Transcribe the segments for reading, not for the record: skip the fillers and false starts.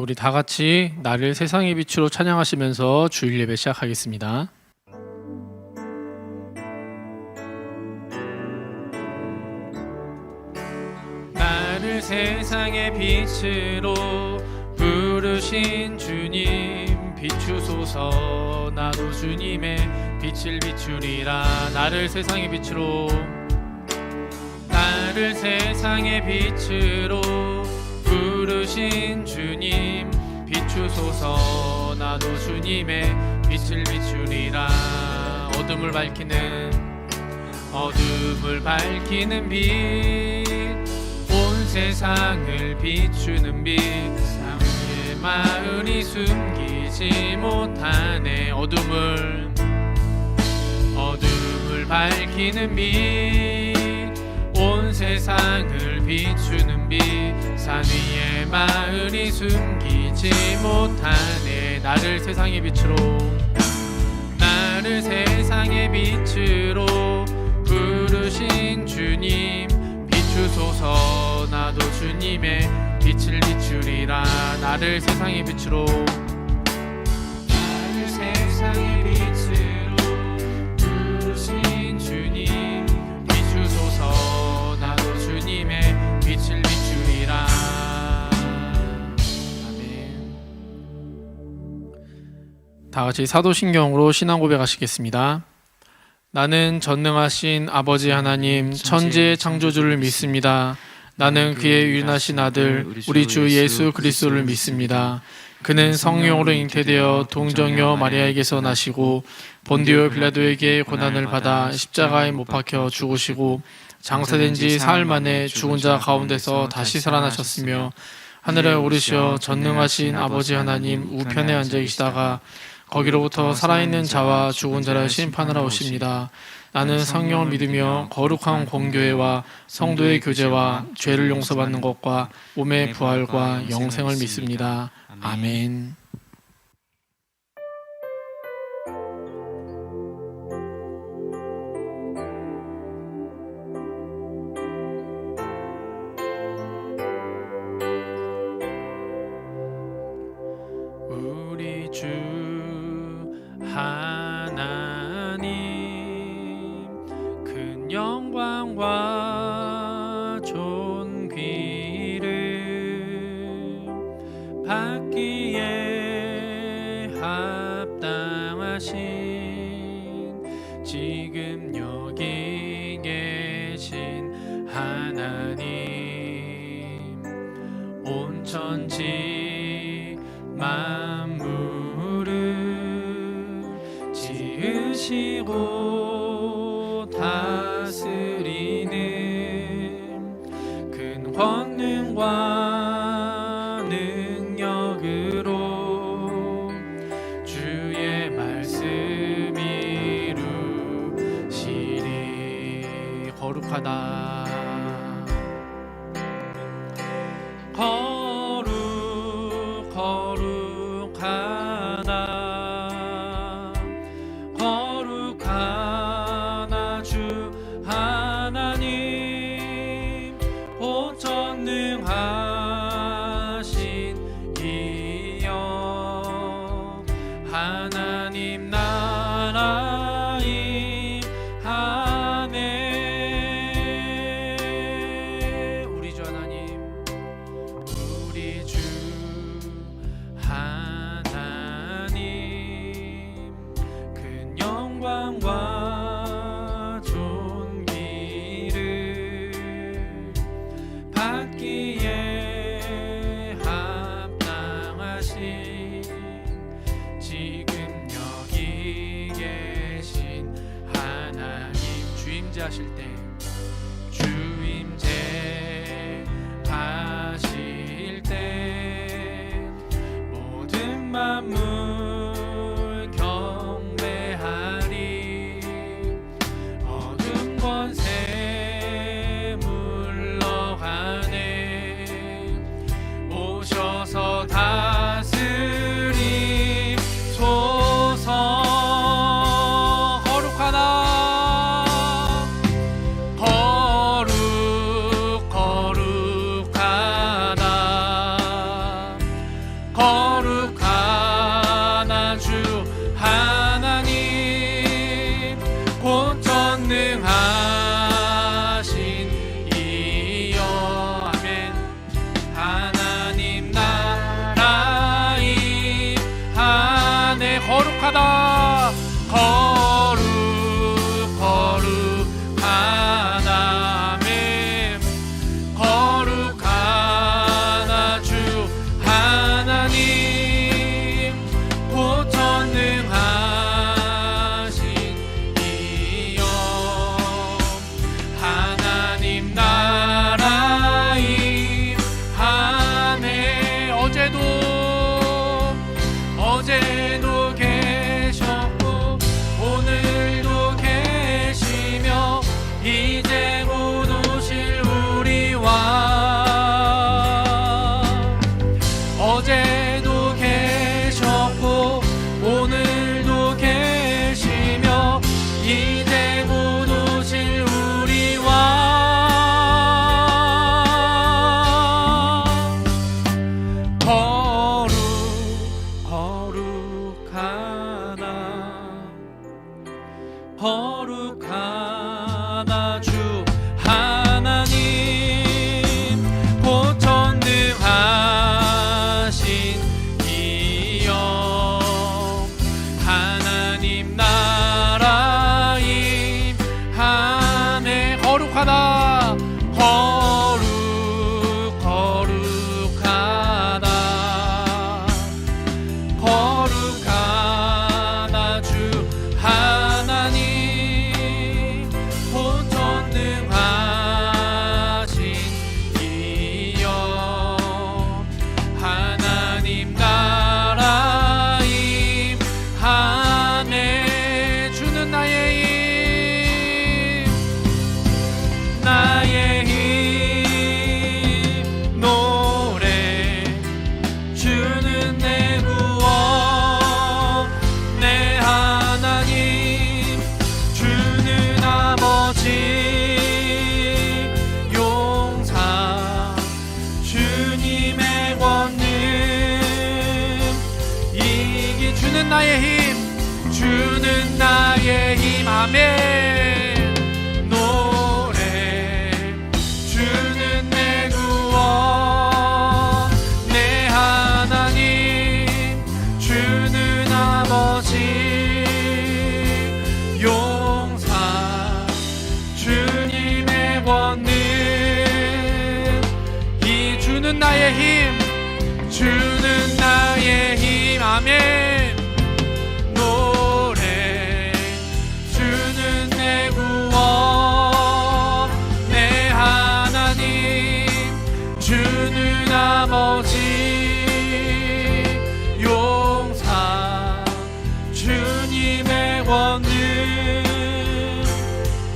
우리 다 같이 나를 세상의 빛으로 찬양하시면서 주일 예배 시작하겠습니다. 나를 세상의 빛으로 부르신 주님 비추소서. 나도 주님의 빛을 비추리라. 나를 세상의 빛으로, 나를 세상의 빛으로 부르신 주님 비추소서. 나도 주님의 빛을 비추리라. 어둠을 밝히는 빛, 온 세상을 비추는 빛, 사랑의 마을이 숨기지 못하네. 어둠을 밝히는 빛, 온 세상을 비추는 빛, 산 위의 마을이 숨기지 못하네. 나를 세상의 빛으로, 나를 세상의 빛으로 부르신 주님 비추소서. 나도 주님의 빛을 비추리라. 나를 세상의 빛으로, 나를 세상의 빛으로 부르신 주님 비추소서. 나도 주님의 빛을 비추리라. 아멘. 다같이 사도신경으로 신앙 고백하시겠습니다. 나는 전능하신 아버지 하나님 천지의 창조주를 믿습니다. 나는 그의 유일하신 아들 우리 주 예수 그리스도를 믿습니다. 그는 성령으로 잉태되어 동정녀 마리아에게서 나시고 본디오 빌라도에게 고난을 받아 십자가에 못 박혀 죽으시고 장사된 지 사흘 만에 죽은 자 가운데서 다시 살아나셨으며 하늘에 오르시어 전능하신 아버지 하나님 우편에 앉아 계시다가 거기로부터 살아있는 자와 죽은 자를 심판하러 오십니다. 나는 성령을 믿으며 거룩한 공교회와 성도의 교제와 죄를 용서받는 것과 몸의 부활과 영생을 믿습니다. 아멘. 우리 주 하나님 큰 영광과 존귀를 받기에 합당하신 지금 여기 계신 하나님, 온 천지 만물을 지으시고 다스리는 큰 권능과 능력으로 주의 말씀 이루시리. 거룩하다, 거룩하다, 거룩하다 주 하나님, 온 전능하신 이여, 하나님 나라 임하네. 우리 주 하나님, 우리 주 하나님 큰 영광과 존귀를 받기에 합당하신 지금 여기 계신 하나님, 주임재하실 때, 주임재하실 때 모든 만물 경배하리. 어둠 권세 물러가네. 오셔서 다스리소서. 거룩하다, 주 하나님 곧 전능하신 이여 아멘. 하나님 나라 임하네. 거룩하다 거룩하다 아멘. 거룩하다 주 하나님 곧 전능하신 이여 하나님 나라 임하네. 어제도 계셨고 오늘도 계시며 이제 곧 오실 우리 왕. 어제도 계셨고 오늘도 계시며 이제 곧 오실 우리 왕. 거룩하다 주 하나님 곧 전능하신 이여 하나님 나라 임하네. 거룩하다 거룩하다 주 하나님 곧 전능하신 이여 하나님 나라 임하네. 주는 나의 힘 노래. 주는 내 구원 내 하나님. 주는 아버지 용사. 주님의 권능 이기. 주는 나의 힘 아멘. 노래. 주는 내 구원 내 하나님. 주는 아버지 용사. 주님의 권능 이. 주는 나의 힘 아멘. 노래. 주는 내 구원 내 하나님. 주는 아버지 용사. 주님의 권능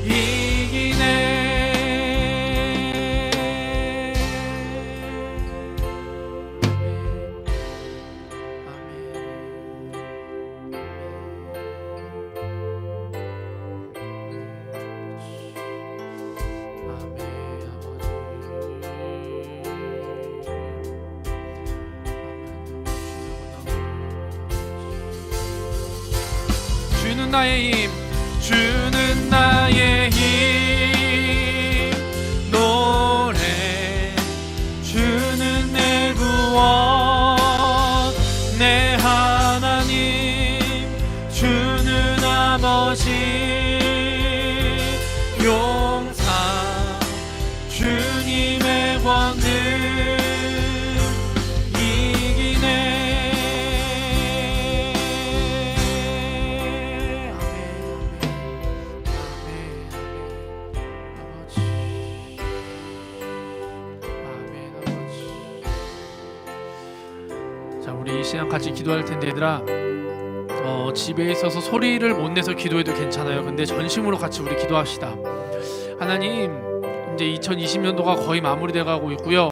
이기네. 주는 나의 힘 노래. 주는 내 구원 내 하나님. 주는 아버지 용사. 주님의 권능 이기네. 자, 우리 이 시간 같이 기도할 텐데 얘들아, 집에 있어서 소리를 못 내서 기도해도 괜찮아요. 근데 전심으로 같이 우리 기도합시다. 하나님, 이제 2020년도가 거의 마무리돼 가고 있고요.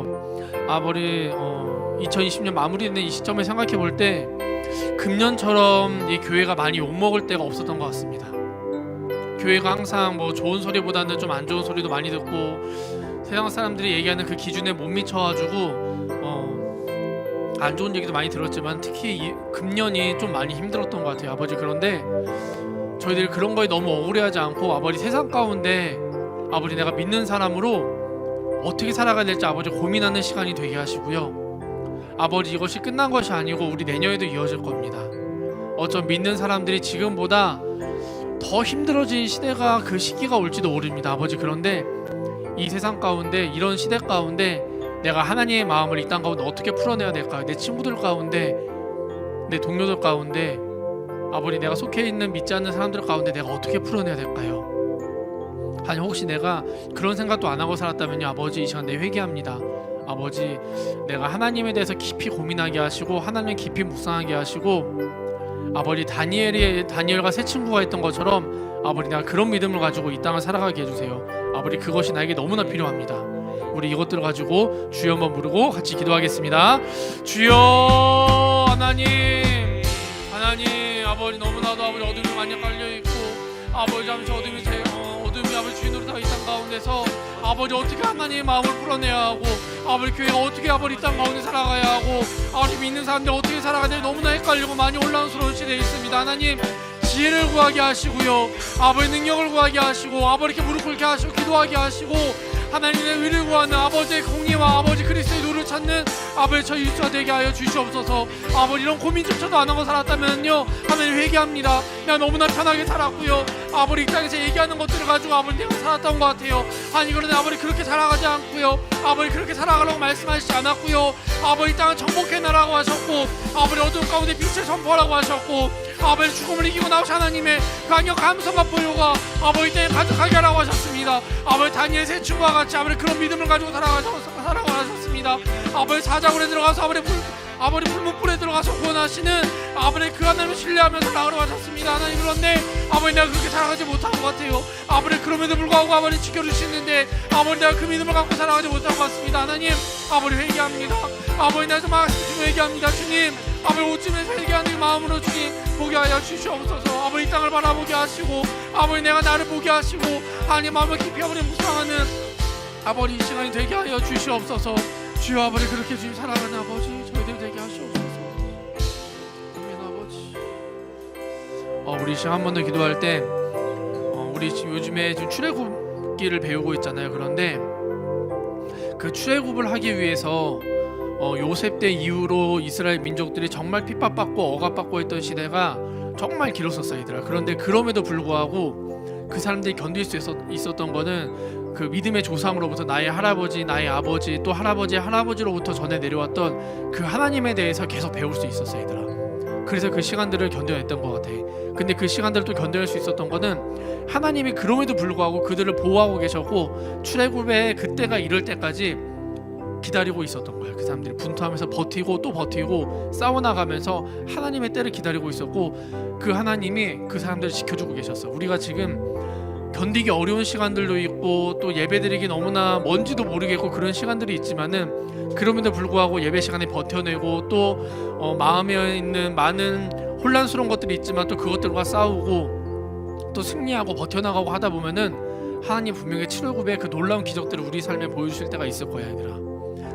우리 2020년 마무리되는 이 시점을 생각해 볼 때 금년처럼 이 교회가 많이 욕먹을 때가 없었던 것 같습니다. 교회가 항상 뭐 좋은 소리보다는 좀 안 좋은 소리도 많이 듣고 세상 사람들이 얘기하는 그 기준에 못 미쳐가지고 안 좋은 얘기도 많이 들었지만 특히 이 금년이 좀 많이 힘들었던 것 같아요, 아버지. 그런데 저희들이 그런 거에 너무 억울해하지 않고 아버지 세상 가운데 아버지 내가 믿는 사람으로 어떻게 살아가야 될지 아버지 고민하는 시간이 되게 하시고요. 아버지 이것이 끝난 것이 아니고 우리 내년에도 이어질 겁니다. 어쩜 믿는 사람들이 지금보다 더 힘들어진 시대가 그 시기가 올지도 모릅니다, 아버지. 그런데 이 세상 가운데 이런 시대 가운데 내가 하나님의 마음을 이 땅 가운데 어떻게 풀어내야 될까요? 내 친구들 가운데 내 동료들 가운데 아버지 내가 속해 있는 믿지 않는 사람들 가운데 내가 어떻게 풀어내야 될까요? 아니 혹시 내가 그런 생각도 안 하고 살았다면요, 아버지 이 시간 내 회개합니다. 아버지 내가 하나님에 대해서 깊이 고민하게 하시고 하나님을 깊이 묵상하게 하시고 아버지 다니엘과 세 친구가 했던 것처럼 아버지 내가 그런 믿음을 가지고 이 땅을 살아가게 해주세요. 아버지 그것이 나에게 너무나 필요합니다. 우리 이것들을 가지고 주여 한번 부르고 같이 기도하겠습니다. 주여 하나님 아버지 너무나도 아버지 어둠이 많이 깔려있고 아버지 잠시 어둠이 아버지 주인으로 다 이 땅 가운데서 아버지 어떻게 하나님의 마음을 풀어내야 하고 아버지 교회가 어떻게 아버지 이 땅 가운데 살아가야 하고 아버지 믿는 사람들 어떻게 살아가야 되는지 너무나 헷갈리고 많이 혼란스러운 시대에 있습니다. 하나님 지혜를 구하게 하시고요, 아버지 능력을 구하게 하시고 아버지 이렇게 무릎 꿇게 하시고 기도하게 하시고 하나님의 위를 구하는 아버지의 공의와 아버지 그리스도의 누를 찾는 아버지 저희 일수가 되게 하여 주시옵소서. 아버지 이런 고민조차도 안 하고 살았다면요 하나님 회개합니다. 내가 너무나 편하게 살았고요, 아버지 이 땅에서 얘기하는 것들을 가지고 아버지 내가 살았던 것 같아요. 아니 그런데 아버지 그렇게 살아가지 않고요, 아버지 그렇게 살아가라고 말씀하시지 않았고요, 아버지 이 땅은 정복해 나라고 하셨고 아버지 어두운 가운데 빛을 선포하라고 하셨고 아버지 죽음을 이기고 나오신 하나님의 강력한 감성과 보유가 아버지 때에 가득하게 하라고 하셨습니다. 아버지 다니엘 세 친구와 같이 아버지 그런 믿음을 가지고 살아가라고 하셨습니다. 아버지 사자굴에 들어가서 아버지 불문불에 들어가서 구원하시는 아버지 그 하나님을 신뢰하면서 나으러 하셨습니다. 하나님 그런데 아버지 내가 그렇게 살아가지 못한 것 같아요. 아버지 그럼에도 불구하고 아버지 지켜주시는데 아버지 내가 그 믿음을 갖고 살아가지 못한 것 같습니다. 하나님 아버지 회개합니다. 아버지 내가 좀 회개합니다. 주님 아버지 오쯤에서 회개하는 마음으로 주님 보게 하여 주시옵소서. 아버지 이 땅을 바라보게 하시고 아버지 내가 나를 보게 하시고 하나님 마음을 깊이 아버지 묵상하는 아버지 이 시간이 되게 하여 주시옵소서. 주여 아버지 그렇게 주님 사랑하는 아버지 저희들 되게 하시옵소서. 아멘. 아버지 우리 시간 한 번 더 기도할 때 우리 지금 요즘에 지금 출애굽기를 배우고 있잖아요. 그런데 그 출애굽을 하기 위해서 요셉 때 이후로 이스라엘 민족들이 정말 핍박받고 억압받고 있던 시대가 정말 길었었어요, 얘들아. 그런데 그럼에도 불구하고 그 사람들이 견딜 수 있었던 거는 그 믿음의 조상으로부터 나의 할아버지, 나의 아버지, 또 할아버지의 할아버지로부터 전해 내려왔던 그 하나님에 대해서 계속 배울 수 있었어요, 얘들아. 그래서 그 시간들을 견뎌냈던 것 같아. 근데 그 시간들을 또 견뎌낼 수 있었던 거는 하나님이 그럼에도 불구하고 그들을 보호하고 계셨고 출애굽의 그때가 이럴 때까지 기다리고 있었던 거예요. 그 사람들이 분투하면서 버티고 또 버티고 싸워나가면서 하나님의 때를 기다리고 있었고 그 하나님이 그 사람들을 지켜주고 계셨어. 우리가 지금 견디기 어려운 시간들도 있고 또 예배드리기 너무나 뭔지도 모르겠고 그런 시간들이 있지만은 그럼에도 불구하고 예배 시간에 버텨내고 또 마음에 있는 많은 혼란스러운 것들이 있지만 또 그것들과 싸우고 또 승리하고 버텨나가고 하다 보면은 하나님 분명히 출애굽의 그 놀라운 기적들을 우리 삶에 보여주실 때가 있을 거야, 얘들아.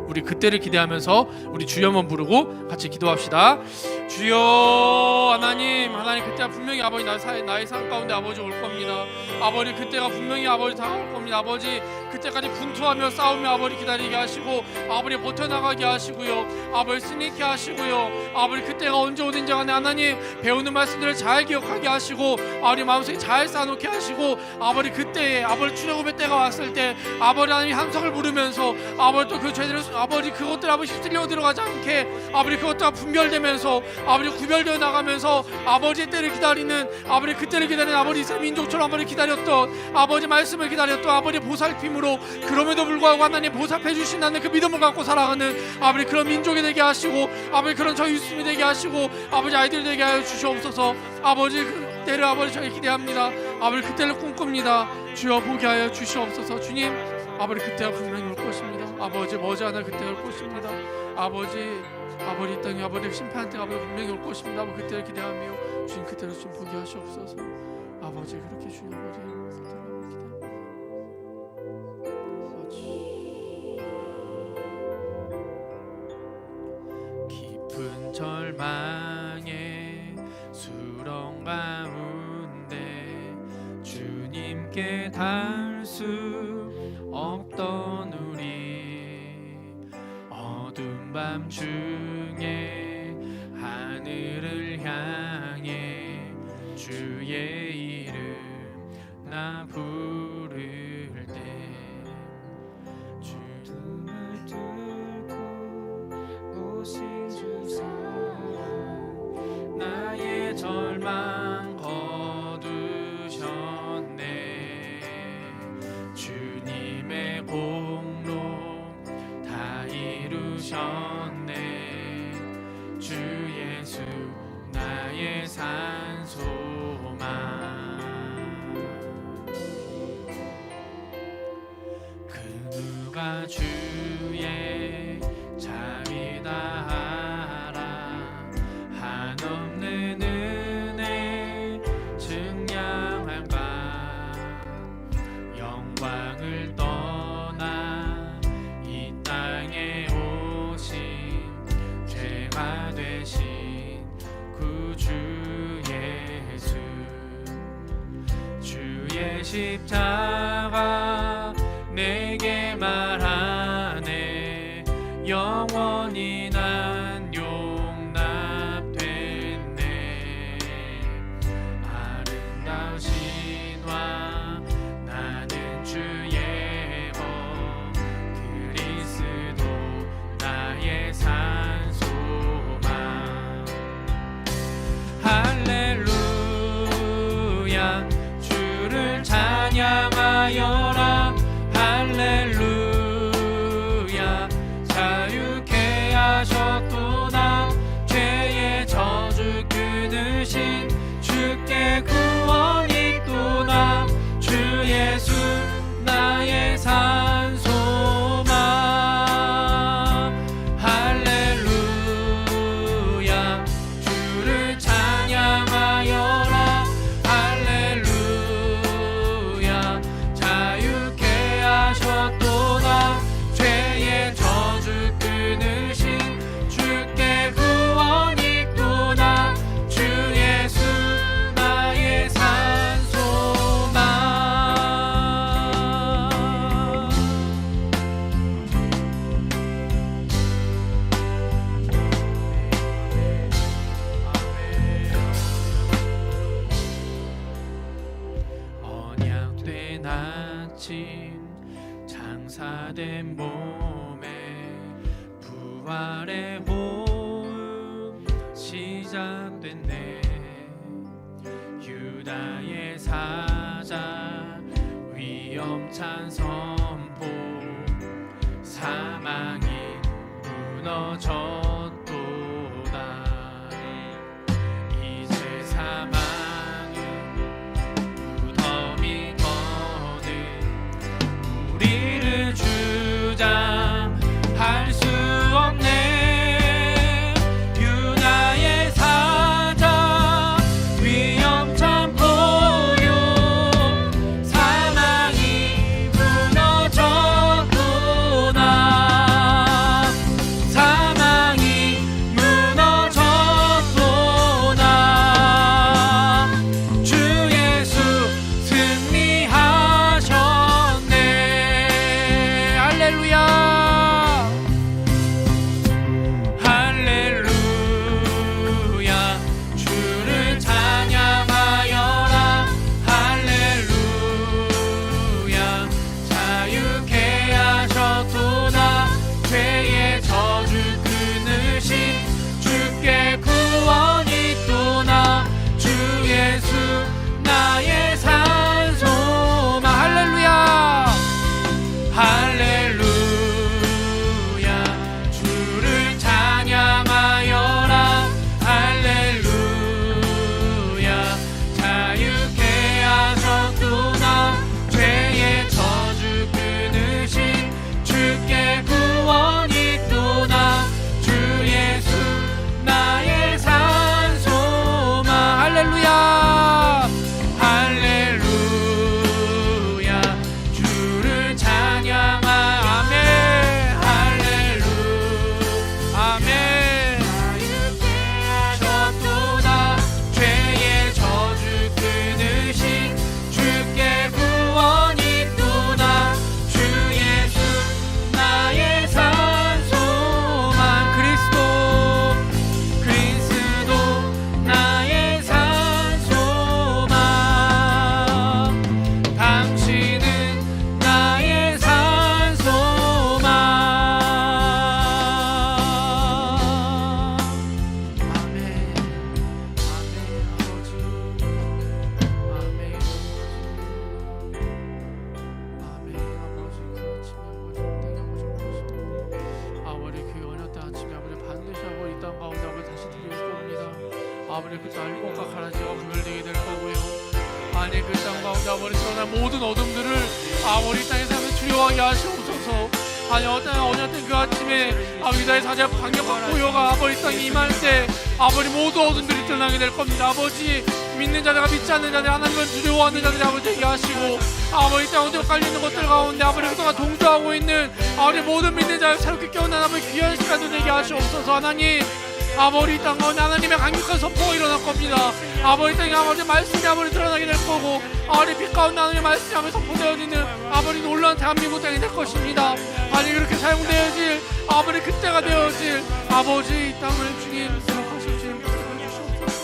우리 그때를 기대하면서 우리 주여 한번 부르고 같이 기도합시다. 주여 하나님 그때가 분명히 아버지 나의 삶 가운데 아버지 올 겁니다. 아버지 그때가 분명히 아버지 다가올 겁니다. 아버지 그때까지 분투하며 싸우며 아버지 기다리게 하시고 아버지 버텨나가게 하시고요, 아버지 승리케 하시고요, 아버지 그때가 언제 오든지 간에 하나님 배우는 말씀들을 잘 기억하게 하시고 아버지 마음속에 잘 쌓아놓게 하시고 아버지 그때에 아버지 출애굽의 때가 왔을 때 아버지 하나님 함성을 부르면서 아버지 또 그 죄들을 아버지 그것들 아버지 휩쓸려 들어가지 않게 아버지 그것들과 분별되면서 아버지 구별되어 나가면서 아버지의 때를 기다리는 아버지 그때를 기다리는 아버지 이스라엘 민족처럼 아버지 기다렸던 아버지 말씀을 기다렸던 아버지 보살핌으로 그럼에도 불구하고 하나님 보살펴 주신다는 그 믿음을 갖고 살아가는 아버지 그런 민족이 되게 하시고 아버지 그런 저희 유수이 되게 하시고 아버지 아이들 되게 하여 주시옵소서. 아버지 그때를 아버지 저희 기대합니다. 아버지 그때를 꿈꿉니다. 주여 보게 하여 주시옵소서. 주님 아버지 그때가 분명히 올 것입니다. 아버지 머지않아 그때가 올 것입니다. 아버지 이 땅에 아버지 심판 때가 분명히 올 것입니다. 아버지 그때를 기대하며 주님 그때를 좀 보게 하시옵소서. 아버지 그렇게 주님 아버지 고통 가운데 주님께 닿을 수 없던 우리, 어두운 밤 중에 하늘을 향해 주의 이름 나 부를 때, 주님을 뚫고 오신 주 사랑, 나의 절망 거두셨네. 주님의 공로 다 이루셨네. 주 예수 나의 산소망. 그 누가 주의 자비다 하라. 한없는 은혜 증량할까. 영광을 떠나 이 땅에 오신 죄가 되신 구주 예수. 주의 십자가 내게 말하네. 영원히 난 용납됐네. 아름다우신 와 나는 주의 법 그리스도 나의 산소망. 할렐루야 주를 찬양하여라. 할렐루야 자유케 하셨도다. 죄의 저주 끊으신 주께 구원이 있도다. 주 예수 나의 산소망. 할렐루야 주를 찬양하여라. 할렐루야 자유케 하셨도다. 죄의 저주 끊으신 주께 구원이 있도다. 주 예수 나의 산소망. 언약된 아침 장사된 몸에 부활의 호흡 시작됐네. 유다의 사자 위엄찬 선포. 사망이 무너졌도다. 이제 사망은 무덤이 거는 우리를 주장할 수 없네. 유다의 사자 위엄찬 포효. 사망이 무너졌도다. 사망 아버지 그 날곡과 가라지가 분열되게 될 거고요. 하나님 그 땅 가운데 아버지 드러난 모든 어둠들을 아버지 땅의 삶에 두려워하게 하시옵소서. 아니 어쨌든 그 아침에 유다의 사자 강력한 고요가 아버지 땅에 임할 때 아버지 모두 어둠들이 드러나게 될 겁니다. 아버지 믿는 자들과 믿지 않는 자들 하나님을 두려워하는 자들이 아버지 되게 하시고 아버지 땅 어디로 깔려있는 것들 가운데 아버지 그동안 동조하고 있는 아버지 모든 믿는 자를 새롭게 깨어난 아버지 귀한 시간도 되게 하시옵소서. 하나님 아버지 땅 가운데 하나님의 강력한 선포가 일어날 겁니다. 아버지 땅에 아버지 말씀이 아버지 드러나게 될 거고 아버지 빛 가운데 하나님의 말씀이 아버지 선포되어지는 아버지 놀라운 대한민국 땅이 될 것입니다. 아니 그렇게 사용되어질 아버지 그때가 되어질 아버지 이 땅을 주님 기억하실 주님 주시옵소서.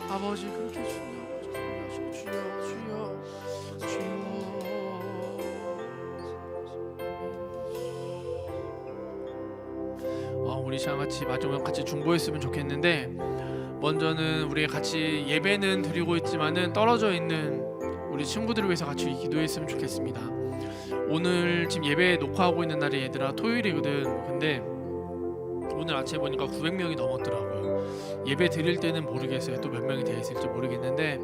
아버지 그렇게 우리 시간 같이 마지막 같이 중보했으면 좋겠는데 먼저는 우리 같이 예배는 드리고 있지만은 떨어져 있는 우리 친구들을 위해서 같이 기도했으면 좋겠습니다. 오늘 지금 예배 녹화하고 있는 날이 얘들아 토요일이거든. 근데 오늘 아침에 보니까 900명이 넘었더라고요. 예배 드릴 때는 모르겠어요. 또 몇 명이 되어 있을지 모르겠는데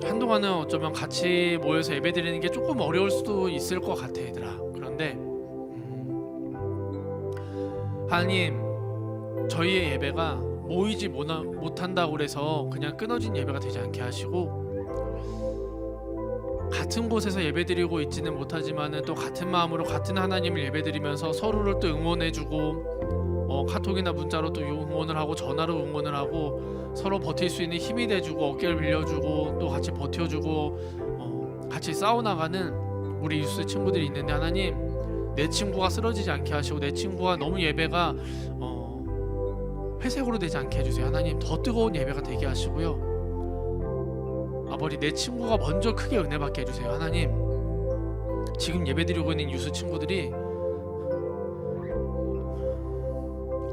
한동안은 어쩌면 같이 모여서 예배 드리는 게 조금 어려울 수도 있을 것 같아 얘들아. 그런데 하나님 저희의 예배가 모이지 못한다고 그래서 그냥 끊어진 예배가 되지 않게 하시고 같은 곳에서 예배드리고 있지는 못하지만은 또 같은 마음으로 같은 하나님을 예배드리면서 서로를 또 응원해주고 카톡이나 문자로 또 응원을 하고 전화로 응원을 하고 서로 버틸 수 있는 힘이 돼주고 어깨를 빌려주고 또 같이 버텨주고 같이 싸워나가는 우리 유스 친구들이 있는데 하나님 내 친구가 쓰러지지 않게 하시고 내 친구가 너무 예배가 회색으로 되지 않게 해주세요. 하나님 더 뜨거운 예배가 되게 하시고요. 아버지 내 친구가 먼저 크게 은혜 받게 해주세요. 하나님 지금 예배드리고 있는 유스 친구들이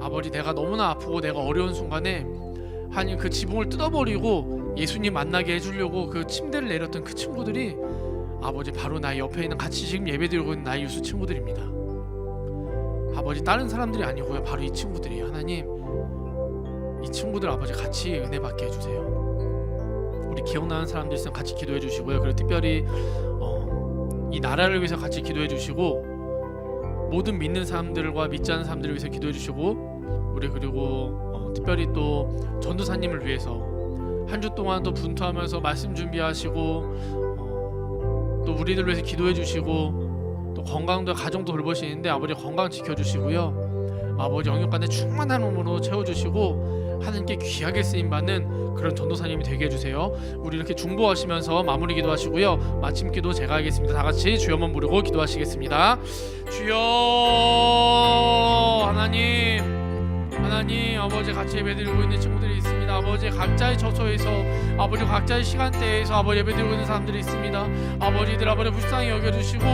아버지 내가 너무나 아프고 내가 어려운 순간에 하나님 그 지붕을 뜯어버리고 예수님 만나게 해주려고 그 침대를 내렸던 그 친구들이 아버지 바로 나의 옆에 있는 같이 지금 예배드리고 있는 나의 유수 친구들입니다. 아버지 다른 사람들이 아니고요. 바로 이 친구들이 하나님 이 친구들 아버지 같이 은혜 받게 해주세요. 우리 기억나는 사람들 있으면 같이 기도해 주시고요. 그리고 특별히 이 나라를 위해서 같이 기도해 주시고 모든 믿는 사람들과 믿지 않는 사람들을 위해서 기도해 주시고 우리 그리고 특별히 또 전도사님을 위해서 한 주 동안 또 분투하면서 말씀 준비하시고 또 우리들 위해서 기도해 주시고 또 건강도 가정도 돌보시는데 아버지 건강 지켜주시고요. 아버지 영육간에 충만한 몸으로 채워주시고 하나님께 귀하게 쓰임받는 그런 전도사님이 되게 해주세요. 우리 이렇게 중보하시면서 마무리 기도하시고요. 마침 기도 제가 하겠습니다. 다같이 주여 한번 부르고 기도하시겠습니다. 주여 하나님 아버지 같이 예배드리고 있는 친구들이 있습니다. 아버지 각자의 처소에서 아버지 각자의 시간대에서 아버지 예배드리고 있는 사람들이 있습니다. 아버지들 아버지 불쌍히 여겨주시고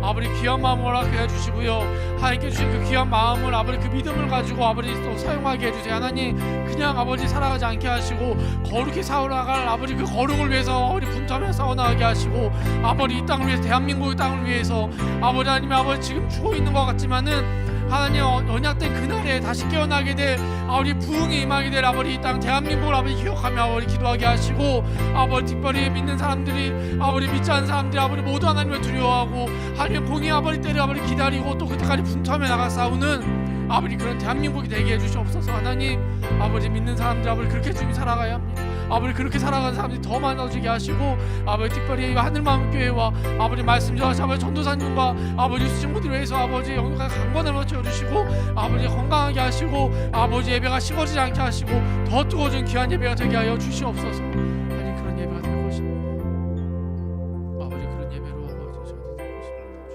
아버지 귀한 마음을 허락해 주시고요. 하나님께 주신 그 귀한 마음을 아버지 그 믿음을 가지고 아버지 또 사용하게 해주세요. 하나님 그냥 아버지 살아가지 않게 하시고 거룩히 살아갈 아버지 그 거룩을 위해서 아버지 분투하며 싸워나가게 하시고 아버지 이 땅을 위해서 대한민국의 땅을 위해서 아버지 하나님 아버지 지금 죽어 있는 것 같지만은 하나님 언약된 그날에 다시 깨어나게 될 아버지 부흥이 임하게 될 아버지 이 땅 대한민국을 아버지 기억하며 아버지 기도하게 하시고 아버지 특별히 믿는 사람들이 아버지 믿지 않는 사람들이 아버지 모두 하나님을 두려워하고 하나님 공의 아버지 때를 아버지 기다리고 또 그때까지 분투하며 나가 싸우는 아버지 그런 대한민국이 되게 해주시옵소서. 하나님 아버지 믿는 사람들 아버지 그렇게 주님이 살아가야 합니다. 아버지 그렇게 살아가는 사람들이 더 많아지게 하시고 아버지 특별히 하늘마음교회와 아버지 말씀 전하신 아버지 전도사님과 아버지 유수 친구들 위해서 아버지 영광 강건을 채워주시고 아버지 건강하게 하시고 아버지 예배가 식어지지 않게 하시고 더 뜨거워진 귀한 예배가 되게 하여 주시옵소서. 아니 그런 예배가 될 것입니다. 아버지 그런 예배로 아버지 저도 되고 싶습니다.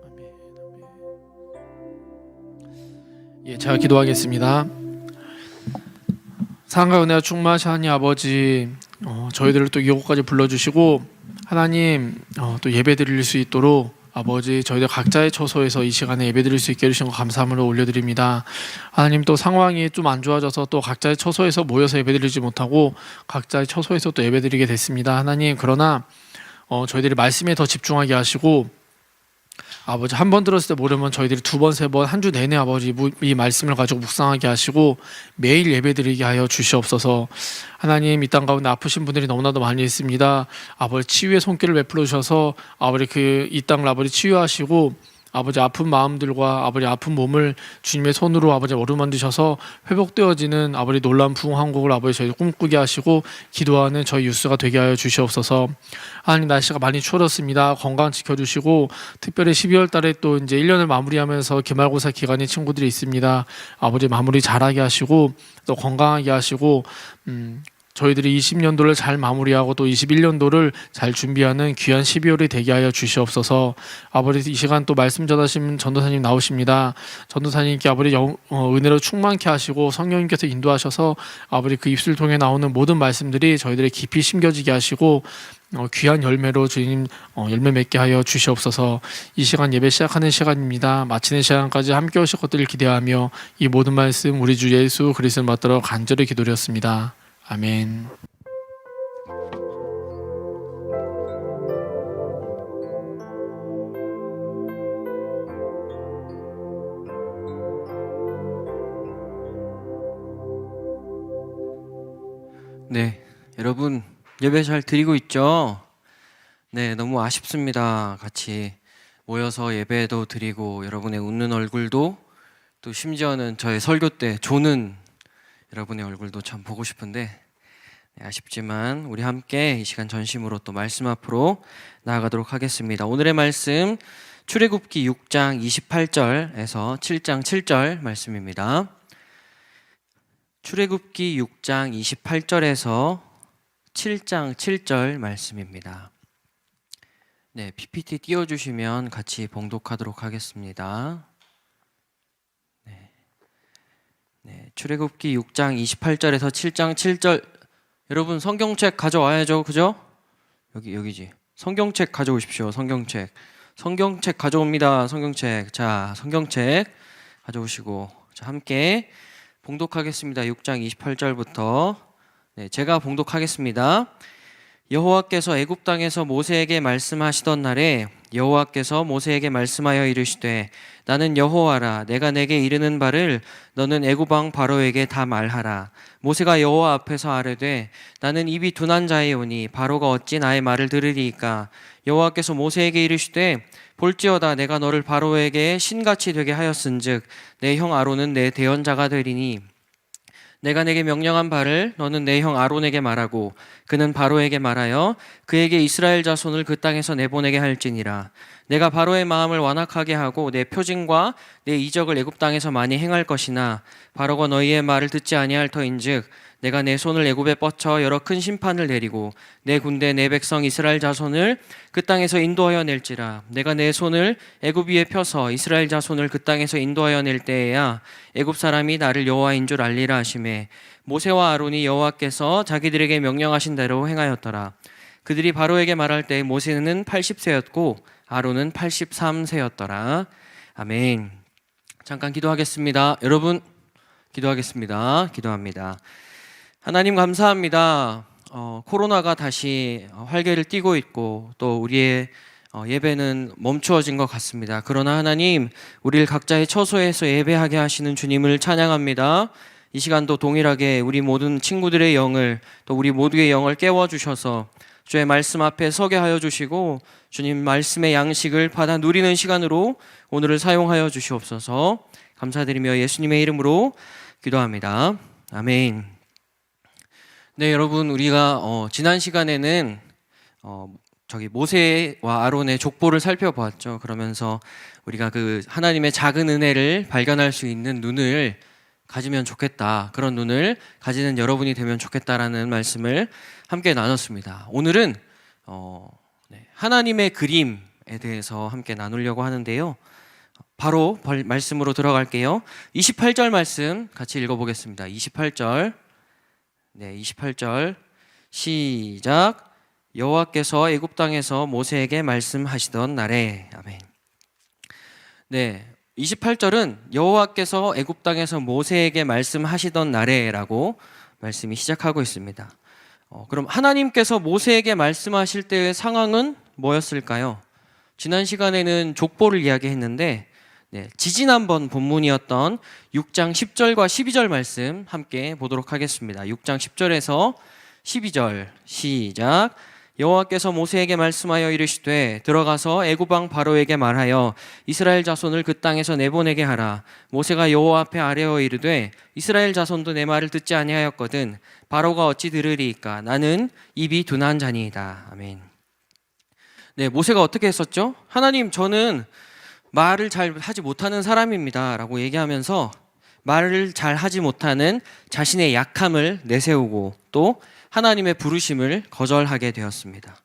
아멘. 예, 제가 기도하겠습니다. 사랑과 은혜와 충만하신 하나님 아버지 저희들을 또 이곳까지 불러주시고 하나님 또 예배 드릴 수 있도록 아버지 저희들 각자의 처소에서 이 시간에 예배 드릴 수 있게 해주신 것 감사함으로 올려드립니다. 하나님 또 상황이 좀 안 좋아져서 또 각자의 처소에서 모여서 예배 드리지 못하고 각자의 처소에서 또 예배 드리게 됐습니다. 하나님 그러나 저희들이 말씀에 더 집중하게 하시고 아버지 한 번 들었을 때 모르면 저희들이 두 번, 세 번, 한 주 내내 아버지 이 말씀을 가지고 묵상하게 하시고 매일 예배드리게 하여 주시옵소서. 하나님, 이 땅 가운데 아프신 분들이 너무나도 많이 있습니다. 아버지 치유의 손길을 베풀어 주셔서 아버지 이 땅을 아버지 치유하시고 아버지 아픈 마음들과 아버지 아픈 몸을 주님의 손으로 아버지 어루만드셔서 회복되어지는 아버지 놀라운 부흥한국을 아버지 저희 꿈꾸게 하시고 기도하는 저희 유스가 되게 하여 주시옵소서. 하나님, 날씨가 많이 추워졌습니다. 건강 지켜주시고 특별히 12월 달에 또 이제 1년을 마무리하면서 기말고사 기간인 친구들이 있습니다. 아버지 마무리 잘하게 하시고 또 건강하게 하시고 저희들이 20년도를 잘 마무리하고 또 21년도를 잘 준비하는 귀한 12월이 되게 하여 주시옵소서. 아버지 이 시간 또 말씀 전하신 전도사님 나오십니다. 전도사님께 아버지 은혜로 충만케 하시고 성령님께서 인도하셔서 아버지 그 입술 통해 나오는 모든 말씀들이 저희들의 깊이 심겨지게 하시고 귀한 열매로 주님 열매 맺게 하여 주시옵소서. 이 시간 예배 시작하는 시간입니다. 마치는 시간까지 함께 오실 것들을 기대하며 이 모든 말씀 우리 주 예수 그리스도를 받들어 간절히 기도드렸습니다. 아멘. 네, 여러분 예배 잘 드리고 있죠? 네, 너무 아쉽습니다. 같이 모여서 예배도 드리고 여러분의 웃는 얼굴도 또 심지어는 저의 설교 때 조는 여러분의 얼굴도 참 보고 싶은데 네, 아쉽지만 우리 함께 이 시간 전심으로 또 말씀 앞으로 나아가도록 하겠습니다. 오늘의 말씀 출애굽기 6장 28절에서 7장 7절 말씀입니다. 출애굽기 6장 28절에서 7장 7절 말씀입니다. 네, PPT 띄워주시면 같이 봉독하도록 하겠습니다. 네, 출애굽기 6장 28절에서 7장 7절. 여러분 성경책 가져와야죠, 그죠? 여기지. 성경책 가져오십시오. 성경책 가져옵니다. 성경책. 자, 성경책 가져오시고 자, 함께 봉독하겠습니다. 6장 28절부터. 네, 제가 봉독하겠습니다. 여호와께서 애굽 땅에서 모세에게 말씀하시던 날에 여호와께서 모세에게 말씀하여 이르시되 나는 여호와라. 내가 내게 이르는 바를 너는 애굽 왕 바로에게 다 말하라. 모세가 여호와 앞에서 아뢰되 나는 입이 둔한 자이오니 바로가 어찌 나의 말을 들으리이까. 여호와께서 모세에게 이르시되 볼지어다 내가 너를 바로에게 신같이 되게 하였은즉 내 형 아론은 내 대언자가 되리니 내가 내게 명령한 바를 너는 내 형 아론에게 말하고 그는 바로에게 말하여 그에게 이스라엘 자손을 그 땅에서 내보내게 할지니라. 내가 바로의 마음을 완악하게 하고 내 표징과 내 이적을 애굽 땅에서 많이 행할 것이나 바로가 너희의 말을 듣지 아니할 터인즉 내가 내 손을 애굽에 뻗쳐 여러 큰 심판을 내리고 내 군대 내 백성 이스라엘 자손을 그 땅에서 인도하여 낼지라. 내가 내 손을 애굽 위에 펴서 이스라엘 자손을 그 땅에서 인도하여 낼 때에야 애굽 사람이 나를 여호와인 줄 알리라 하시매 모세와 아론이 여호와께서 자기들에게 명령하신 대로 행하였더라. 그들이 바로에게 말할 때 모세는 80세였고 아론은 83세였더라. 아멘. 잠깐 기도하겠습니다. 여러분 기도하겠습니다. 기도합니다. 하나님 감사합니다. 코로나가 다시 활개를 띠고 있고 또 우리의 예배는 멈추어진 것 같습니다. 그러나 하나님, 우리를 각자의 처소에서 예배하게 하시는 주님을 찬양합니다. 이 시간도 동일하게 우리 모든 친구들의 영을 또 우리 모두의 영을 깨워주셔서 주의 말씀 앞에 서게 하여 주시고 주님 말씀의 양식을 받아 누리는 시간으로 오늘을 사용하여 주시옵소서. 감사드리며 예수님의 이름으로 기도합니다. 아멘. 네, 여러분 우리가 지난 시간에는 모세와 아론의 족보를 살펴보았죠. 그러면서 우리가 그 하나님의 작은 은혜를 발견할 수 있는 눈을 가지면 좋겠다. 그런 눈을 가지는 여러분이 되면 좋겠다라는 말씀을 함께 나눴습니다. 오늘은 하나님의 그림에 대해서 함께 나누려고 하는데요. 바로 말씀으로 들어갈게요. 28절 말씀 같이 읽어보겠습니다. 28절. 네, 28절 시작. 여호와께서 애굽 땅에서 모세에게 말씀하시던 날에. 아멘. 네, 28절은 여호와께서 애굽 땅에서 모세에게 말씀하시던 날에라고 말씀이 시작하고 있습니다. 그럼 하나님께서 모세에게 말씀하실 때의 상황은 뭐였을까요? 지난 시간에는 족보를 이야기했는데 지지난번 본문이었던 6장 10절과 12절 말씀 함께 보도록 하겠습니다. 6장 10절에서 12절 시작. 여호와께서 모세에게 말씀하여 이르시되 들어가서 애굽 왕 바로에게 말하여 이스라엘 자손을 그 땅에서 내보내게 하라. 모세가 여호와 앞에 아뢰어 이르되 이스라엘 자손도 내 말을 듣지 아니하였거든 바로가 어찌 들으리이까. 나는 입이 둔한 자니이다. 아멘. 모세가 어떻게 했었죠? 하나님, 저는 말을 잘 하지 못하는 사람입니다 라고 얘기하면서 말을 잘 하지 못하는 자신의 약함을 내세우고 또 하나님의 부르심을 거절하게 되었습니다.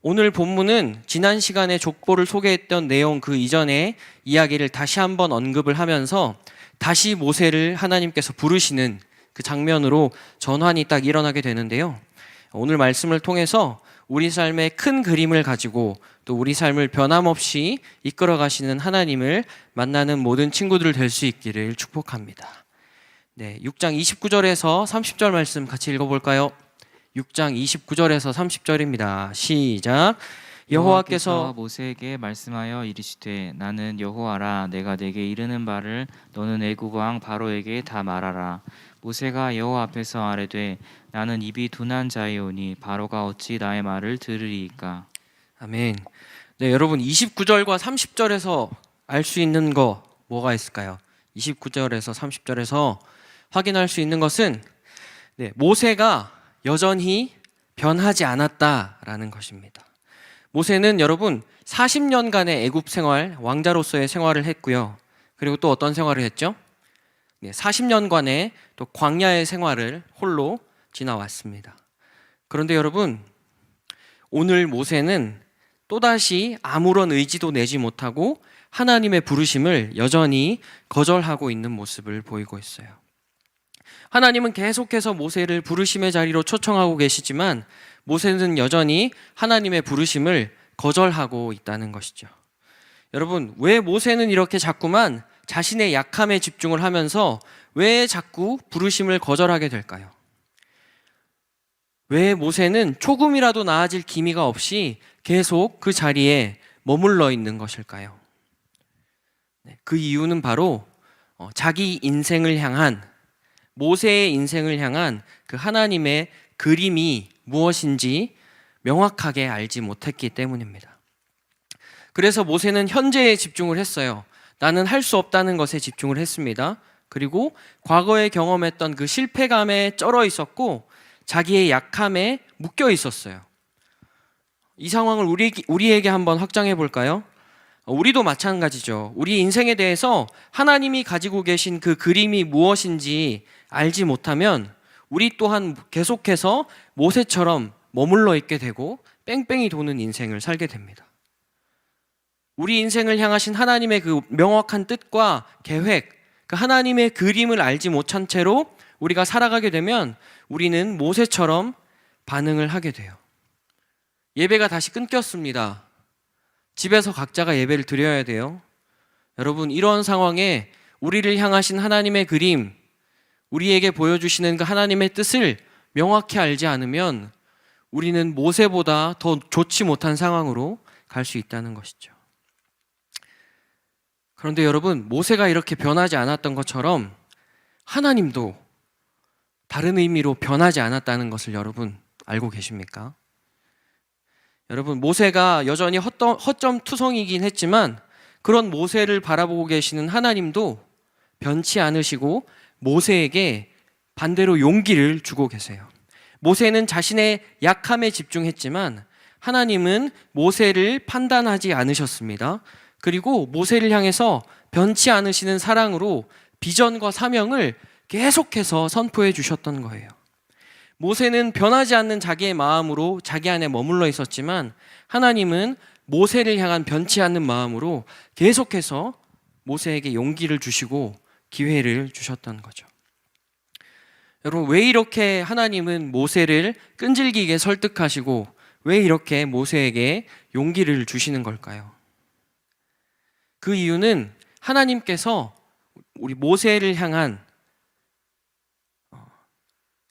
오늘 본문은 지난 시간에 족보를 소개했던 내용 그 이전의 이야기를 다시 한번 언급을 하면서 다시 모세를 하나님께서 부르시는 그 장면으로 전환이 딱 일어나게 되는데요. 오늘 말씀을 통해서 우리 삶의 큰 그림을 가지고 또 우리 삶을 변함없이 이끌어 가시는 하나님을 만나는 모든 친구들 될 수 있기를 축복합니다. 6장 29절에서 30절 말씀 같이 읽어볼까요? 6장 29절에서 30절입니다. 시작. 여호와께서 모세에게 말씀하여 이르시되 나는 여호와라. 내가 내게 이르는 바를 너는 애굽 왕 바로에게 다 말하라. 모세가 여호와 앞에서 아뢰되 나는 입이 둔한 자이오니 바로가 어찌 나의 말을 들으리이까. 아멘. 여러분 29절과 30절에서 알 수 있는 거 뭐가 있을까요? 29절에서 30절에서 확인할 수 있는 것은 모세가 여전히 변하지 않았다라는 것입니다. 모세는 여러분 40년간의 애굽 생활, 왕자로서의 생활을 했고요. 그리고 또 어떤 생활을 했죠? 40년간의 또 광야의 생활을 홀로 지나왔습니다. 그런데 여러분, 오늘 모세는 또다시 아무런 의지도 내지 못하고 하나님의 부르심을 여전히 거절하고 있는 모습을 보이고 있어요. 하나님은 계속해서 모세를 부르심의 자리로 초청하고 계시지만 모세는 여전히 하나님의 부르심을 거절하고 있다는 것이죠. 여러분, 왜 모세는 이렇게 자꾸만 자신의 약함에 집중을 하면서 왜 자꾸 부르심을 거절하게 될까요? 왜 모세는 조금이라도 나아질 기미가 없이 계속 그 자리에 머물러 있는 것일까요? 그 이유는 바로 자기 인생을 향한, 모세의 인생을 향한 그 하나님의 그림이 무엇인지 명확하게 알지 못했기 때문입니다. 그래서 모세는 현재에 집중을 했어요. 나는 할 수 없다는 것에 집중을 했습니다. 그리고 과거에 경험했던 그 실패감에 쩔어 있었고 자기의 약함에 묶여 있었어요. 이 상황을 우리에게 한번 확장해 볼까요? 우리도 마찬가지죠. 우리 인생에 대해서 하나님이 가지고 계신 그 그림이 무엇인지 알지 못하면 우리 또한 계속해서 모세처럼 머물러 있게 되고 뺑뺑이 도는 인생을 살게 됩니다. 우리 인생을 향하신 하나님의 그 명확한 뜻과 계획, 그 하나님의 그림을 알지 못한 채로 우리가 살아가게 되면 우리는 모세처럼 반응을 하게 돼요. 예배가 다시 끊겼습니다. 집에서 각자가 예배를 드려야 돼요. 여러분, 이런 상황에 우리를 향하신 하나님의 그림, 우리에게 보여주시는 그 하나님의 뜻을 명확히 알지 않으면 우리는 모세보다 더 좋지 못한 상황으로 갈 수 있다는 것이죠. 그런데 여러분, 모세가 이렇게 변하지 않았던 것처럼 하나님도 다른 의미로 변하지 않았다는 것을 여러분 알고 계십니까? 여러분, 모세가 여전히 허점투성이긴 했지만 그런 모세를 바라보고 계시는 하나님도 변치 않으시고 모세에게 반대로 용기를 주고 계세요. 모세는 자신의 약함에 집중했지만 하나님은 모세를 판단하지 않으셨습니다. 그리고 모세를 향해서 변치 않으시는 사랑으로 비전과 사명을 계속해서 선포해 주셨던 거예요. 모세는 변하지 않는 자기의 마음으로 자기 안에 머물러 있었지만 하나님은 모세를 향한 변치 않는 마음으로 계속해서 모세에게 용기를 주시고 기회를 주셨던 거죠. 여러분, 왜 이렇게 하나님은 모세를 끈질기게 설득하시고 왜 이렇게 모세에게 용기를 주시는 걸까요? 그 이유는 하나님께서 우리 모세를 향한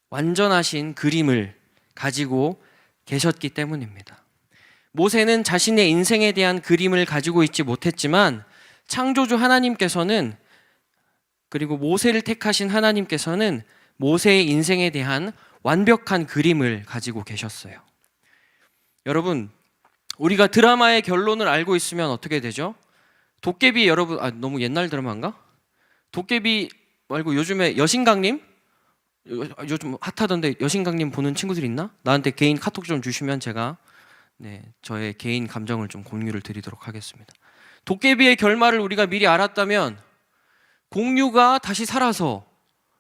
완전하신 그림을 가지고 계셨기 때문입니다. 모세는 자신의 인생에 대한 그림을 가지고 있지 못했지만 창조주 하나님께서는, 그리고 모세를 택하신 하나님께서는 모세의 인생에 대한 완벽한 그림을 가지고 계셨어요. 여러분, 우리가 드라마의 결론을 알고 있으면 어떻게 되죠? 도깨비, 여러분, 너무 옛날 드라마인가? 도깨비 말고 요즘에 여신강림? 요즘 핫하던데 여신강림 보는 친구들 있나? 나한테 개인 카톡 좀 주시면 제가 저의 개인 감정을 좀 공유를 드리도록 하겠습니다. 도깨비의 결말을 우리가 미리 알았다면, 공유가 다시 살아서